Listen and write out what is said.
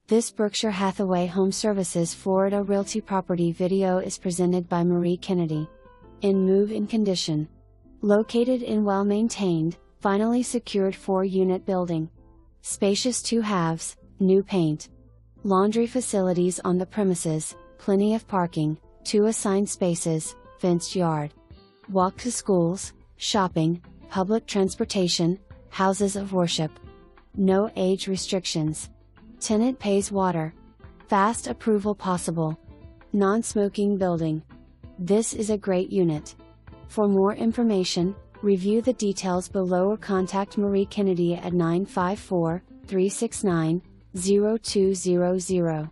This Berkshire Hathaway HomeServices Florida Realty property video is presented by Marie Kennedy. In move-in condition. Located in well-maintained, finally secured 4-unit building. Spacious 2 halves, new paint. Laundry facilities on the premises, plenty of parking, 2 assigned spaces, fenced yard. Walk to schools, shopping, public transportation, houses of worship. No age restrictions. Tenant pays water. Fast approval possible. Non-smoking building. This is a great unit. For more information, review the details below or contact Marie Kennedy at 954-369-0200.